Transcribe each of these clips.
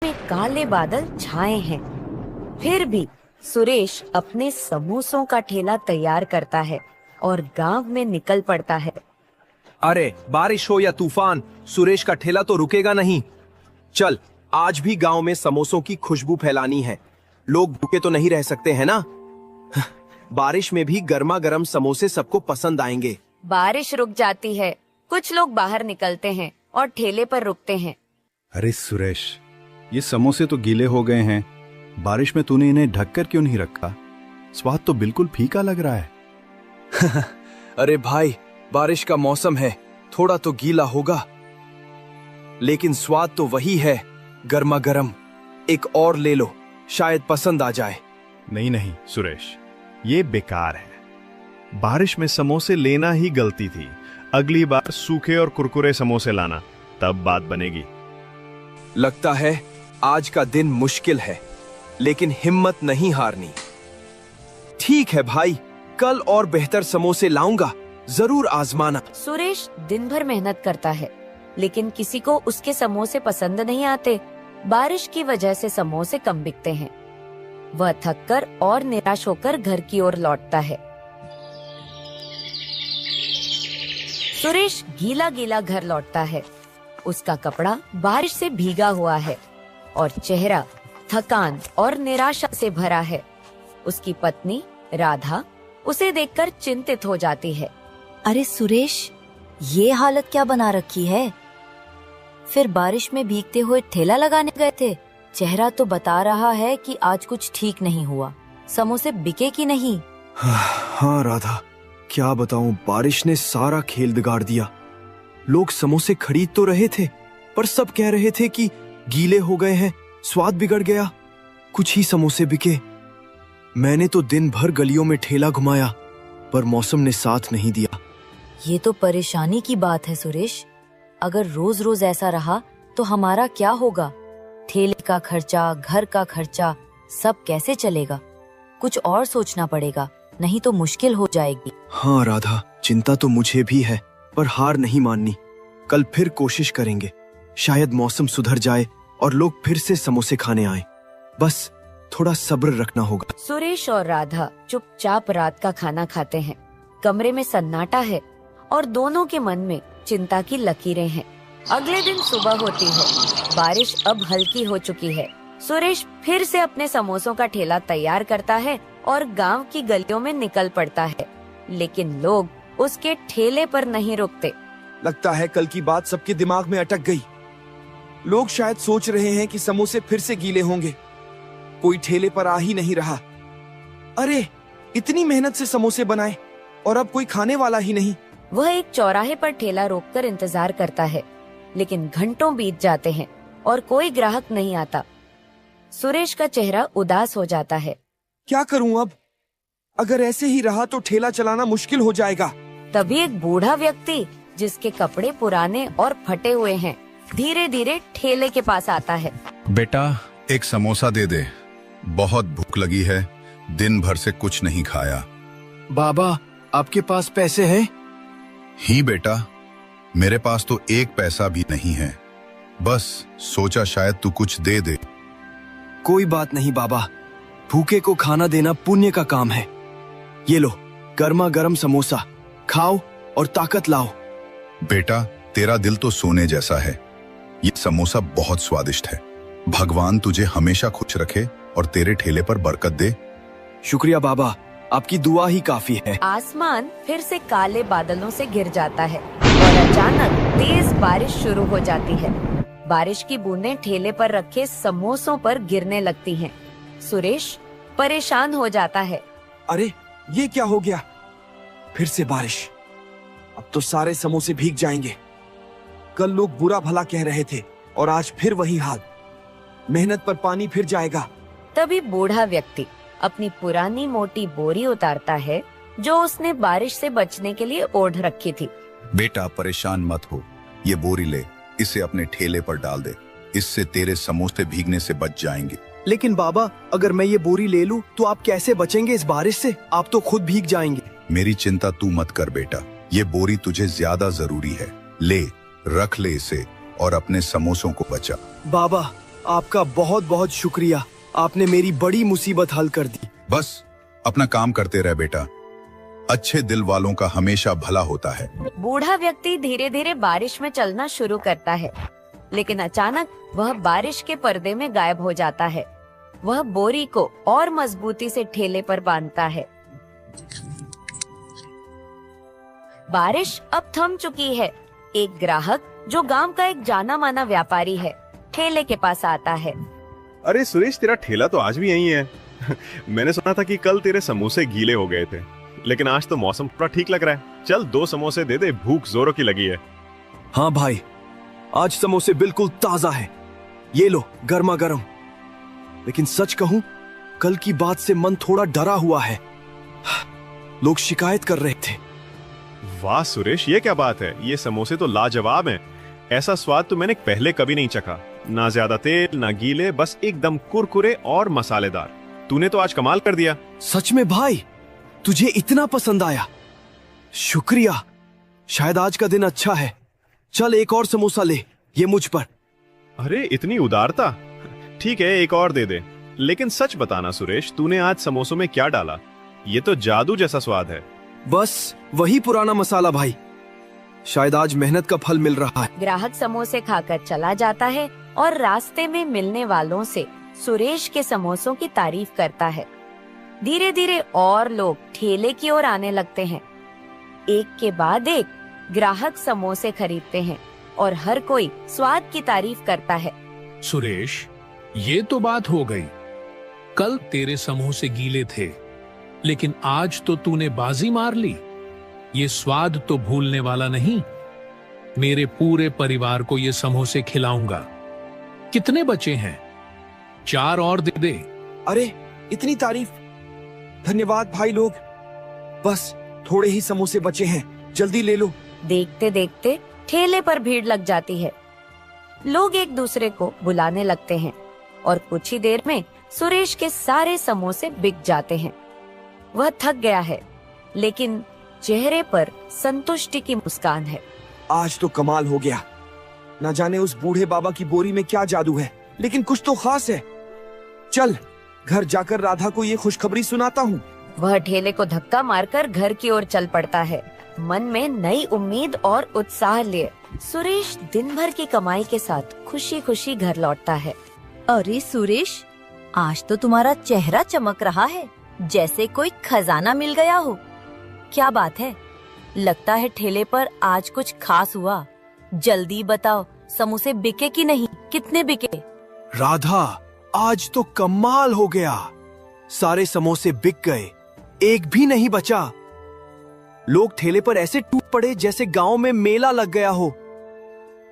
में काले बादल छाए हैं। फिर भी सुरेश अपने समोसों का ठेला तैयार करता है और गांव में निकल पड़ता है। अरे बारिश हो या तूफान, सुरेश का ठेला तो रुकेगा नहीं। चल, आज भी गांव में समोसों की खुशबू फैलानी है। लोग भूखे तो नहीं रह सकते हैं ना। बारिश में भी गर्मा गर्म समोसे सबको पसंद आएंगे। बारिश रुक जाती है, कुछ लोग बाहर निकलते हैं और ठेले पर रुकते हैं। अरे सुरेश, ये समोसे तो गीले हो गए हैं। बारिश में तूने इन्हें ढककर क्यों नहीं रखा? स्वाद तो बिल्कुल फीका लग रहा है। अरे भाई, बारिश का मौसम है, थोड़ा तो गीला होगा, लेकिन स्वाद तो वही है, गर्मा गर्म। एक और ले लो, शायद पसंद आ जाए। नहीं नहीं सुरेश, ये बेकार है। बारिश में समोसे लेना ही गलती थी। अगली बार सूखे और कुरकुरे समोसे लाना, तब बात बनेगी। लगता है आज का दिन मुश्किल है, लेकिन हिम्मत नहीं हारनी। ठीक है भाई, कल और बेहतर समोसे लाऊंगा, जरूर आजमाना। सुरेश दिन भर मेहनत करता है, लेकिन किसी को उसके समोसे पसंद नहीं आते। बारिश की वजह से समोसे कम बिकते हैं। वह थककर और निराश होकर घर की ओर लौटता है। सुरेश गीला गीला घर लौटता है। उसका कपड़ा बारिश से भीगा हुआ है और चेहरा थकान और निराशा से भरा है। उसकी पत्नी राधा उसे देखकर चिंतित हो जाती है। अरे सुरेश, ये हालत क्या बना रखी है? फिर बारिश में भीगते हुए ठेला लगाने गए थे। चेहरा तो बता रहा है कि आज कुछ ठीक नहीं हुआ। समोसे बिके कि नहीं? हाँ राधा, क्या बताऊं, बारिश ने सारा खेल बिगाड़ दिया। लोग समोसे खरीद तो रहे थे, पर सब कह रहे थे कि गीले हो गए हैं, स्वाद बिगड़ गया। कुछ ही समोसे बिके। मैंने तो दिन भर गलियों में ठेला घुमाया, पर मौसम ने साथ नहीं दिया। ये तो परेशानी की बात है सुरेश। अगर रोज रोज ऐसा रहा तो हमारा क्या होगा? ठेले का खर्चा, घर का खर्चा, सब कैसे चलेगा? कुछ और सोचना पड़ेगा, नहीं तो मुश्किल हो जाएगी। हाँ राधा, चिंता तो मुझे भी है, पर हार नहीं माननी। कल फिर कोशिश करेंगे, शायद मौसम सुधर जाए और लोग फिर से समोसे खाने आए। बस थोड़ा सब्र रखना होगा। सुरेश और राधा चुपचाप रात का खाना खाते हैं। कमरे में सन्नाटा है और दोनों के मन में चिंता की लकीरें हैं। अगले दिन सुबह होती है। बारिश अब हल्की हो चुकी है। सुरेश फिर से अपने समोसों का ठेला तैयार करता है और गांव की गलियों में निकल पड़ता है, लेकिन लोग उसके ठेले पर नहीं रुकते। लगता है कल की बात सबके दिमाग में अटक गई। लोग शायद सोच रहे हैं कि समोसे फिर से गीले होंगे। कोई ठेले पर आ ही नहीं रहा। अरे, इतनी मेहनत से समोसे बनाए और अब कोई खाने वाला ही नहीं। वह एक चौराहे पर ठेला रोककर इंतजार करता है, लेकिन घंटों बीत जाते हैं और कोई ग्राहक नहीं आता। सुरेश का चेहरा उदास हो जाता है। क्या करूं अब? अगर ऐसे ही रहा तो ठेला चलाना मुश्किल हो जाएगा। तभी एक बूढ़ा व्यक्ति, जिसके कपड़े पुराने और फटे हुए हैं, धीरे धीरे ठेले के पास आता है। बेटा, एक समोसा दे दे, बहुत भूख लगी है, दिन भर से कुछ नहीं खाया। बाबा, आपके पास पैसे हैं? ही बेटा, मेरे पास तो एक पैसा भी नहीं है। बस सोचा शायद तू कुछ दे दे। कोई बात नहीं बाबा, भूखे को खाना देना पुण्य का काम है। ये लो, गर्मा गर्म समोसा खाओ और ताकत लाओ। बेटा, तेरा दिल तो सोने जैसा है। ये समोसा बहुत स्वादिष्ट है। भगवान तुझे हमेशा खुश रखे और तेरे ठेले पर बरकत दे। शुक्रिया बाबा, आपकी दुआ ही काफी है। आसमान फिर से काले बादलों से घिर जाता है और अचानक तेज बारिश शुरू हो जाती है। बारिश की बूंदें ठेले पर रखे समोसों पर गिरने लगती हैं। सुरेश परेशान हो जाता है। अरे, ये क्या हो गया? फिर से बारिश। अब तो सारे समोसे भीग जाएंगे। कल लोग बुरा भला कह रहे थे और आज फिर वही हाल। मेहनत पर पानी फिर जाएगा। तभी बूढ़ा व्यक्ति अपनी पुरानी मोटी बोरी उतारता है, जो उसने बारिश से बचने के लिए ओढ़ रखी थी। बेटा, परेशान मत हो, ये बोरी ले, इसे अपने ठेले पर डाल दे। इससे तेरे समोसे भीगने से बच जाएंगे। लेकिन बाबा, अगर मैं ये बोरी ले लूं तो आप कैसे बचेंगे इस बारिश से? आप तो खुद भीग जाएंगे। मेरी चिंता तू मत कर बेटा, ये बोरी तुझे ज्यादा जरूरी है। ले, रख ले इसे और अपने समोसों को बचा। बाबा, आपका बहुत बहुत शुक्रिया। आपने मेरी बड़ी मुसीबत हल कर दी। बस अपना काम करते रह बेटा, अच्छे दिल वालों का हमेशा भला होता है। बूढ़ा व्यक्ति धीरे धीरे बारिश में चलना शुरू करता है, लेकिन अचानक वह बारिश के पर्दे में गायब हो जाता है। वह बोरी को और मजबूती से ठेले पर बांधता है। बारिश अब थम चुकी है। एक ग्राहक जो गांव का एक जाना माना व्यापारी है, ठेले के पास आता है। अरे सुरेश, तेरा ठेला तो आज भी यही है। मैंने सुना था कि कल तेरे समोसे गीले हो गए थे, लेकिन आज तो मौसम थोड़ा ठीक लग रहा है। चल 2 समोसे दे दे, भूख जोरों की लगी है। हाँ भाई, आज समोसे बिल्कुल ताजा है। ये लो, गर्मा गर्म। लेकिन सच कहूं, कल की बात से मन थोड़ा डरा हुआ है। लोग शिकायत कर रहे थे। वाह सुरेश, ये क्या बात है। ये समोसे तो लाजवाब हैं। ऐसा स्वाद तो मैंने पहले कभी नहीं चखा। ना ज्यादा तेल, ना गीले, बस एकदम कुरकुरे और मसालेदार। तूने तो आज कमाल कर दिया। सच में भाई, तुझे इतना पसंद आया? शुक्रिया। शायद आज का दिन अच्छा है। चल एक और समोसा ले, ये मुझ पर। अरे इतनी उदारता। ठीक है, एक और दे दे। लेकिन सच बताना सुरेश, तूने आज समोसों में क्या डाला? ये तो जादू जैसा स्वाद है। बस वही पुराना मसाला भाई। शायद आज मेहनत का फल मिल रहा है। ग्राहक समोसे खाकर चला जाता है और रास्ते में मिलने वालों से सुरेश के समोसों की तारीफ करता है। धीरे धीरे और लोग ठेले की ओर आने लगते हैं। एक के बाद एक ग्राहक समोसे खरीदते हैं और हर कोई स्वाद की तारीफ करता है। सुरेश, ये तो बात हो गई। कल तेरे समोसे गीले थे, लेकिन आज तो तूने बाजी मार ली। ये स्वाद तो भूलने वाला नहीं। मेरे पूरे परिवार को ये समोसे खिलाऊंगा। कितने बचे हैं? 4 और दे दे। अरे इतनी तारीफ, धन्यवाद भाई लोग। बस थोड़े ही समोसे बचे हैं, जल्दी ले लो। देखते देखते ठेले पर भीड़ लग जाती है। लोग एक दूसरे को बुलाने लगते हैं और कुछ ही देर में सुरेश के सारे समोसे बिक जाते हैं। वह थक गया है, लेकिन चेहरे पर संतुष्टि की मुस्कान है। आज तो कमाल हो गया। न जाने उस बूढ़े बाबा की बोरी में क्या जादू है, लेकिन कुछ तो खास है। चल घर जाकर राधा को ये खुशखबरी सुनाता हूँ। वह ठेले को धक्का मारकर घर की ओर चल पड़ता है, मन में नई उम्मीद और उत्साह लिए। सुरेश दिन भर की कमाई के साथ खुशी खुशी घर लौटता है। अरे सुरेश, आज तो तुम्हारा चेहरा चमक रहा है, जैसे कोई खजाना मिल गया हो। क्या बात है? लगता है ठेले पर आज कुछ खास हुआ। जल्दी बताओ, समोसे बिके कि नहीं? कितने बिके? राधा, आज तो कमाल हो गया। सारे समोसे बिक गए, एक भी नहीं बचा। लोग ठेले पर ऐसे टूट पड़े जैसे गांव में मेला लग गया हो।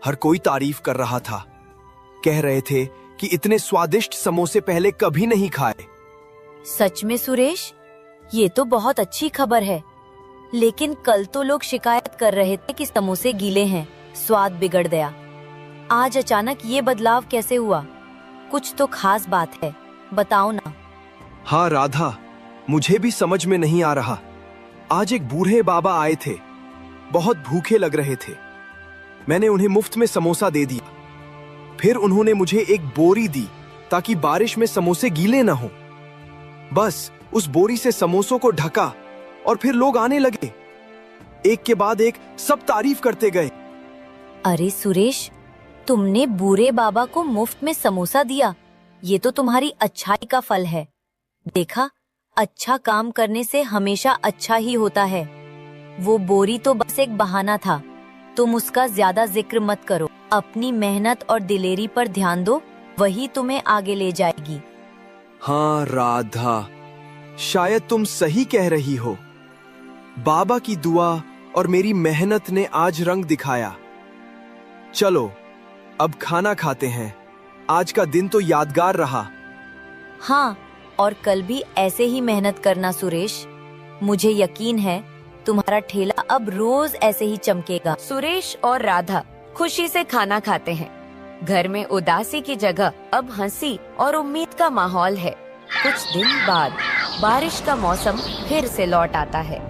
हर कोई तारीफ कर रहा था, कह रहे थे कि इतने स्वादिष्ट समोसे पहले कभी नहीं खाए। सच में सुरेश, ये तो बहुत अच्छी खबर है। लेकिन कल तो लोग शिकायत कर रहे थे कि समोसे गीले हैं, स्वाद बिगड़ गया। आज अचानक ये बदलाव कैसे हुआ? कुछ तो खास बात है, बताओ ना। हाँ राधा, मुझे भी समझ में नहीं आ रहा। आज एक बूढ़े बाबा आए थे, बहुत भूखे लग रहे थे। मैंने उन्हें मुफ्त में समोसा दे दिया। फिर उन्होंने मुझे एक बोरी दी ताकि बारिश में समोसे गीले न हो। बस उस बोरी से समोसों को ढका और फिर लोग आने लगे। एक के बाद एक सब तारीफ करते गए। अरे सुरेश, तुमने बूढ़े बाबा को मुफ्त में समोसा दिया, ये तो तुम्हारी अच्छाई का फल है। देखा, अच्छा काम करने से हमेशा अच्छा ही होता है। वो बोरी तो बस एक बहाना था, तुम उसका ज्यादा जिक्र मत करो। अपनी मेहनत और दिलेरी पर ध्यान दो, वही तुम्हें आगे ले जाएगी। हाँ राधा, शायद तुम सही कह रही हो। बाबा की दुआ और मेरी मेहनत ने आज रंग दिखाया। चलो अब खाना खाते हैं। आज का दिन तो यादगार रहा। हाँ, और कल भी ऐसे ही मेहनत करना सुरेश। मुझे यकीन है तुम्हारा ठेला अब रोज ऐसे ही चमकेगा। सुरेश और राधा खुशी से खाना खाते हैं। घर में उदासी की जगह अब हंसी और उम्मीद का माहौल है। कुछ दिन बाद बारिश का मौसम फिर से लौट आता है।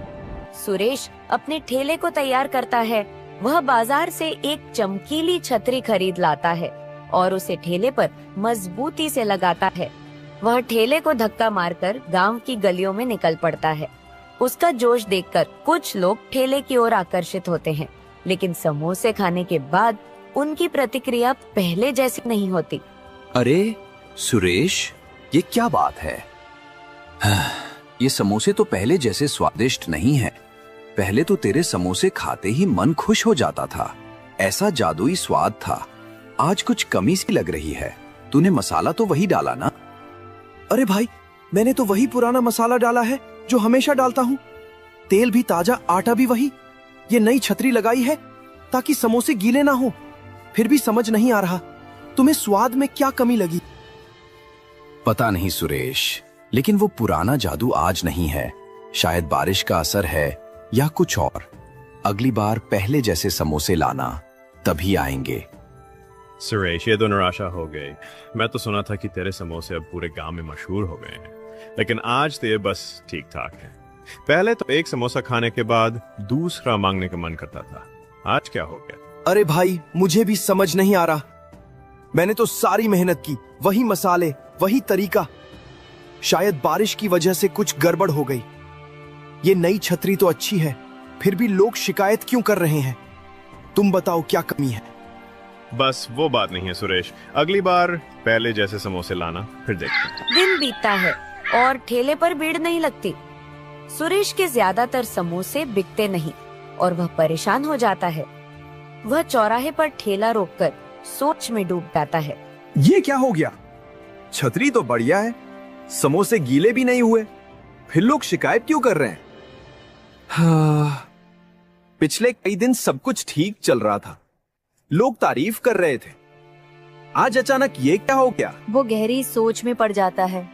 सुरेश अपने ठेले को तैयार करता है। वह बाजार से एक चमकीली छतरी खरीद लाता है और उसे ठेले पर मजबूती से लगाता है। वह ठेले को धक्का मारकर गांव की गलियों में निकल पड़ता है। उसका जोश देखकर कुछ लोग ठेले की ओर आकर्षित होते हैं, लेकिन समोसे खाने के बाद उनकी प्रतिक्रिया पहले जैसी नहीं होती। अरे सुरेश, ये क्या बात है? ये समोसे तो पहले जैसे स्वादिष्ट नहीं है। पहले तो तेरे समोसे खाते ही मन खुश हो जाता था, ऐसा जादुई स्वाद था। आज कुछ कमी सी लग रही है। तूने मसाला तो वही डाला ना? अरे भाई, मैंने तो वही पुराना मसाला डाला है जो हमेशा डालता हूँ। तेल भी ताजा, आटा भी वही। ये नई छतरी लगाई है ताकि समोसे गीले ना हो। फिर भी समझ नहीं आ रहा, तुम्हें स्वाद में क्या कमी लगी? पता नहीं सुरेश, लेकिन वो पुराना जादू आज नहीं है। शायद बारिश का असर है या कुछ और। अगली बार पहले जैसे समोसे लाना, तभी आएंगे। सुरेश, ये तो निराशा हो गई। मैं तो सुना था कि तेरे समोसे अब पूरे गांव में मशहूर हो गए हैं, लेकिन आज तो ये बस ठीक ठाक है। पहले तो एक समोसा खाने के बाद दूसरा मांगने का मन करता था, आज क्या हो गया? अरे भाई, मुझे भी समझ नहीं आ रहा। मैंने तो सारी मेहनत की, वही मसाले, वही तरीका। शायद बारिश की वजह से कुछ गड़बड़ हो गई। ये नई छतरी तो अच्छी है, फिर भी लोग शिकायत क्यों कर रहे हैं? तुम बताओ क्या कमी है? बस वो बात नहीं है सुरेश, अगली बार पहले जैसे समोसे लाना, फिर देखते हैं। दिन बीतता है और ठेले पर भीड़ नहीं लगती। सुरेश के ज्यादातर समोसे बिकते नहीं और वह परेशान हो जाता है। वह चौराहे पर ठेला रोककर सोच में डूब जाता है। ये क्या हो गया? छतरी तो बढ़िया है, समोसे गीले भी नहीं हुए, फिर लोग शिकायत क्यों कर रहे हैं? पिछले कई दिन सब कुछ ठीक चल रहा था, लोग तारीफ कर रहे थे। आज अचानक ये क्या हो गया? वो गहरी सोच में पड़ जाता है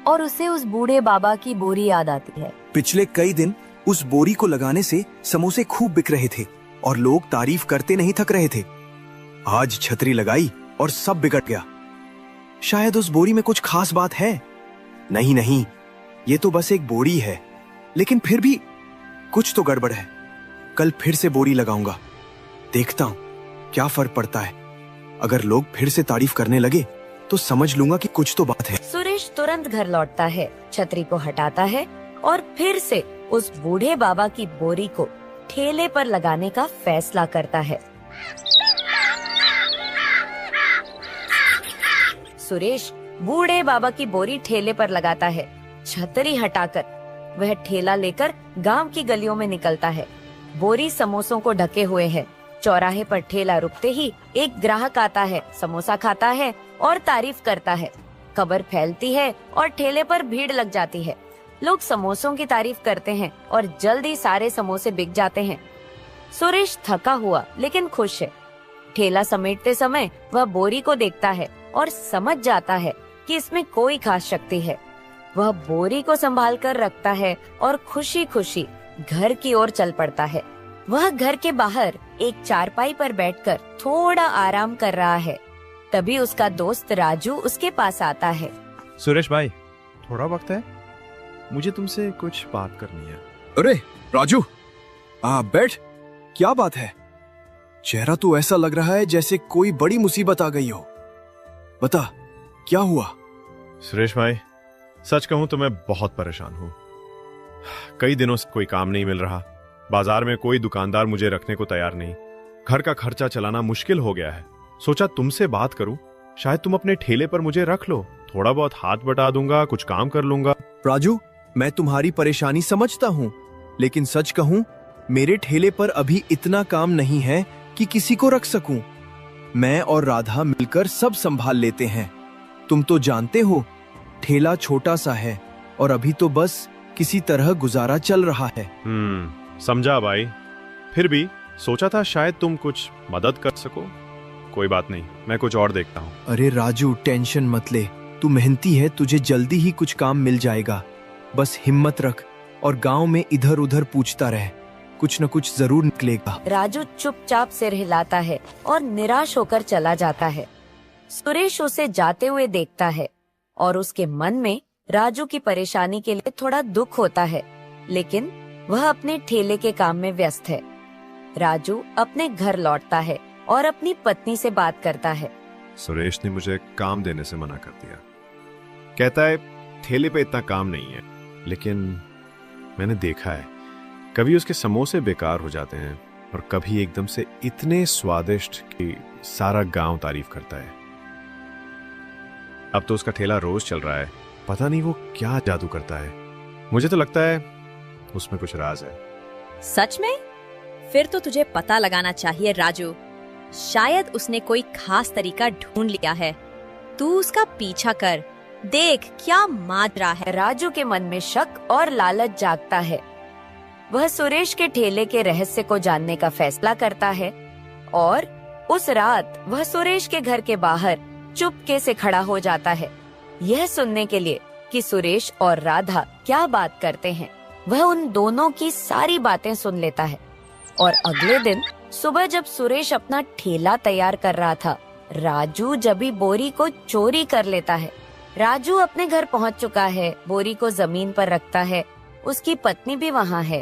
और उसे उस बूढ़े बाबा की बोरी याद आती है। पिछले कई दिन उस बोरी को लगाने से समोसे खूब बिक रहे थे और लोग तारीफ करते नहीं थक रहे थे। आज छतरी लगाई और सब बिगड़ गया। शायद उस बोरी में कुछ खास बात है। नहीं नहीं, ये तो बस एक बोरी है, लेकिन फिर भी कुछ तो गड़बड़ है। कल फिर से बोरी लगाऊंगा, देखता हूं क्या फर्क पड़ता है। अगर लोग फिर से तारीफ करने लगे तो समझ लूंगा कि कुछ तो बात है। सुरेश तुरंत घर लौटता है, छतरी को हटाता है और फिर से उस बूढ़े बाबा की बोरी को ठेले पर लगाने का फैसला करता है। सुरेश बूढ़े बाबा की बोरी ठेले पर लगाता है। छतरी हटाकर वह ठेला लेकर गांव की गलियों में निकलता है। बोरी समोसों को ढके हुए है। चौराहे पर ठेला रुकते ही एक ग्राहक आता है, समोसा खाता है और तारीफ करता है। खबर फैलती है और ठेले पर भीड़ लग जाती है। लोग समोसों की तारीफ करते हैं और जल्दी सारे समोसे बिक जाते हैं। सुरेश थका हुआ लेकिन खुश है। ठेला समेटते समय वह बोरी को देखता है और समझ जाता है कि इसमें कोई खास शक्ति है। वह बोरी को संभाल कर रखता है और खुशी खुशी घर की ओर चल पड़ता है। वह घर के बाहर एक चारपाई पर बैठकर थोड़ा आराम कर रहा है। तभी उसका दोस्त राजू उसके पास आता है। सुरेश भाई, थोड़ा वक्त है? मुझे तुमसे कुछ बात करनी है। अरे राजू, बैठ। क्या बात है? चेहरा तो ऐसा लग रहा है जैसे कोई बड़ी मुसीबत आ गई हो। बता, क्या हुआ? सुरेश भाई, सच कहूं तो मैं बहुत परेशान हूं। कई दिनों से कोई काम नहीं मिल रहा। बाजार में कोई दुकानदार मुझे रखने को तैयार नहीं। घर का खर्चा चलाना मुश्किल हो गया है। सोचा तुमसे बात करूं, शायद तुम अपने ठेले पर मुझे रख लो। थोड़ा बहुत हाथ बटा दूंगा, कुछ काम कर लूंगा। राजू, मैं तुम्हारी परेशानी समझता हूँ, लेकिन सच कहूँ मेरे ठेले पर अभी इतना काम नहीं है कि किसी को रख सकूं। मैं और राधा मिलकर सब संभाल लेते हैं। तुम तो जानते हो, ठेला छोटा सा है और अभी तो बस किसी तरह गुजारा चल रहा है। समझा भाई। फिर भी सोचा था शायद तुम कुछ मदद कर सको। कोई बात नहीं, मैं कुछ और देखता हूँ। अरे राजू, टेंशन मत ले। तू मेहनती है, तुझे जल्दी ही कुछ काम मिल जाएगा। बस हिम्मत रख और गांव में इधर उधर पूछता रह, कुछ न कुछ जरूर निकलेगा। राजू चुपचाप सिर हिलाता है और निराश होकर चला जाता है। सुरेश उसे जाते हुए देखता है और उसके मन में राजू की परेशानी के लिए थोड़ा दुख होता है, लेकिन वह अपने ठेले के काम में व्यस्त है। राजू अपने घर लौटता है और अपनी पत्नी से बात करता है। सुरेश ने मुझे काम देने से मना कर दिया। कहता है ठेले पे इतना काम नहीं है, लेकिन मैंने देखा है कभी उसके समोसे बेकार हो जाते हैं और कभी एकदम से इतने स्वादिष्ट कि सारा गांव तारीफ करता है। अब तो उसका ठेला रोज चल रहा है, पता नहीं वो क्या जादू करता है। मुझे तो लगता है उसमें कुछ राज है। सच में? फिर तो तुझे पता लगाना चाहिए राजू। शायद उसने कोई खास तरीका ढूंढ लिया है। तू उसका पीछा कर, देख क्या माजरा है। राजू के मन में शक और लालच जागता है। वह सुरेश के ठेले के रहस्य को जानने का फैसला करता है और उस रात वह सुरेश के घर के बाहर चुपके से खड़ा हो जाता है, यह सुनने के लिए कि सुरेश और राधा क्या बात करते हैं। वह उन दोनों की सारी बातें सुन लेता है और अगले दिन सुबह जब सुरेश अपना ठेला तैयार कर रहा था, राजू जबी बोरी को चोरी कर लेता है। राजू अपने घर पहुंच चुका है, बोरी को जमीन पर रखता है। उसकी पत्नी भी वहाँ है।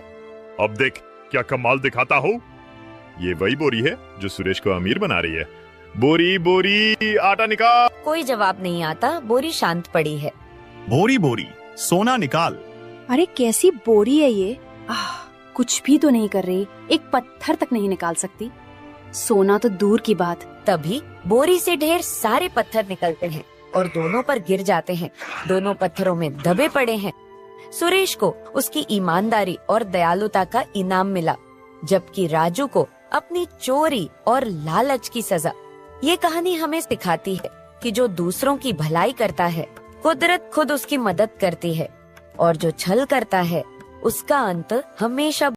अब देख क्या कमाल दिखाता हो। ये वही बोरी है जो सुरेश को अमीर बना रही है। बोरी बोरी आटा निकाल। कोई जवाब नहीं आता, बोरी शांत पड़ी है। बोरी बोरी सोना निकाल। अरे कैसी बोरी है ये? कुछ भी तो नहीं कर रही, एक पत्थर तक नहीं निकाल सकती। सोना तो दूर की बात। तभी बोरी से ढेर सारे पत्थर निकलते हैं और दोनों पर गिर जाते हैं। दोनों पत्थरों में दबे पड़े हैं। सुरेश को उसकी ईमानदारी और दयालुता का इनाम मिला, जबकि राजू को अपनी चोरी और लालच की सजा। ये कहानी हमें सिखाती है कि जो दूसरों की भलाई करता है, कुदरत खुद उसकी मदद करती है, और जो छल करता है उसका अंत हमेशा